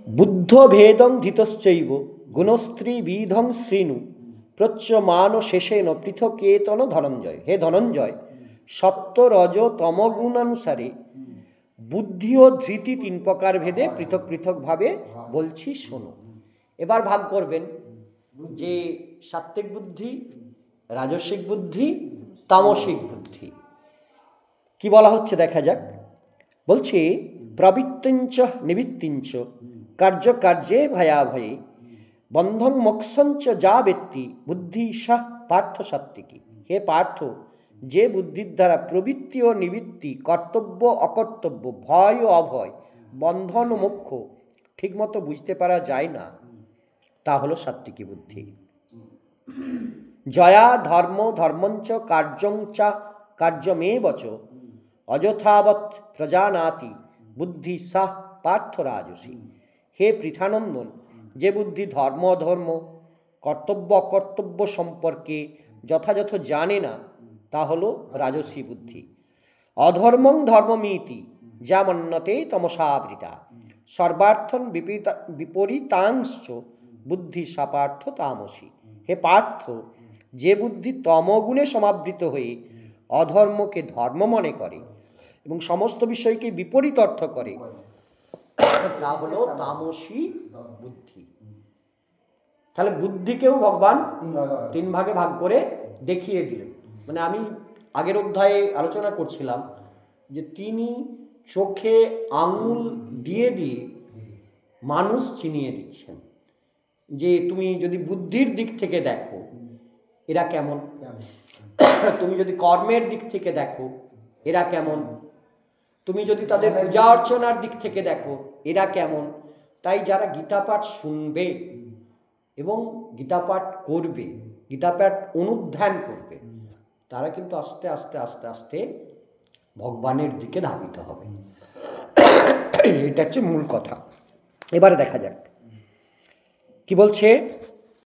বুদ্ধ ভেদং ধৃতশ্চৈব গুণস্ত্রী বিধং শ্রীণু প্রচ্যমান শেষেন পৃথকেতন ধনঞ্জয়। হে ধনঞ্জয়, সত্য রজ তমগুণানুসারে বুদ্ধি ও ধৃতি তিন প্রকার ভেদে পৃথক পৃথকভাবে বলছি শোনো। এবার ভাগ করবেন যে সাত্ত্বিক বুদ্ধি, রাজসিক বুদ্ধি, তামসিক বুদ্ধি। কি বলা হচ্ছে দেখা যাক। বলছে প্রবৃত্তিঞ্চ নিবৃত্তিঞ্চ কার্য কার্যে ভয়াভয়ে বন্ধং মোক্ষঞ্চ যা ব্যক্তি বুদ্ধি সা পার্থ সাত্ত্বিকী। হে পার্থ, যে বুদ্ধির দ্বারা প্রবৃত্তি ও নিবৃত্তি, কর্তব্য অকর্তব্য, ভয় ও অভয়, বন্ধন ও মোক্ষ ঠিকমতো বুঝতে পারা যায় না, তা হলো সাত্ত্বিকী বুদ্ধি। জয়া ধর্ম ধর্মঞ্চ কার্যং চা কার্যমেব চ অযথাবৎ প্রজানাতি বুদ্ধি সাহ পার্থ রাজসী। হে পৃথানন্দন, যে বুদ্ধি ধর্ম অধর্ম, কর্তব্য অকর্তব্য সম্পর্কে যথাযথ জানে না, তা হলো রাজসী বুদ্ধি। অধর্মং ধর্মমিতি যা মন্যতে তমসাবৃতা সর্বার্থন বিপরীতাংশ বুদ্ধি সা পার্থ তামসী। হে পার্থ, যে বুদ্ধি তমগুণে সমাবৃত হয়ে অধর্মকে ধর্ম মনে করে এবং সমস্ত বিষয়কে বিপরীত অর্থ করে, তা হলো তামসী বুদ্ধি। তাহলে বুদ্ধিকেও ভগবান তিন ভাগে ভাগ করে দেখিয়ে দিলেন। মানে আমি আগের অধ্যায়ে আলোচনা করছিলাম যে তিনি চোখে আঙুল দিয়ে দিয়ে মানুষ চিনিয়ে দিচ্ছেন যে তুমি যদি বুদ্ধির দিক থেকে দেখো এরা কেমন, তুমি যদি কর্মের দিক থেকে দেখো এরা কেমন, তুমি যদি তাদের পূজা অর্চনার দিক থেকে দেখো এরা কেমন। তাই যারা গীতাপাঠ শুনবে এবং গীতাপাঠ করবে, গীতাপাঠ অনুধ্যান করবে, তারা কিন্তু আস্তে আস্তে আস্তে আস্তে ভগবানের দিকে ধাবিত হবে। এটা হচ্ছে মূল কথা। এবারে দেখা যাক কি বলছে।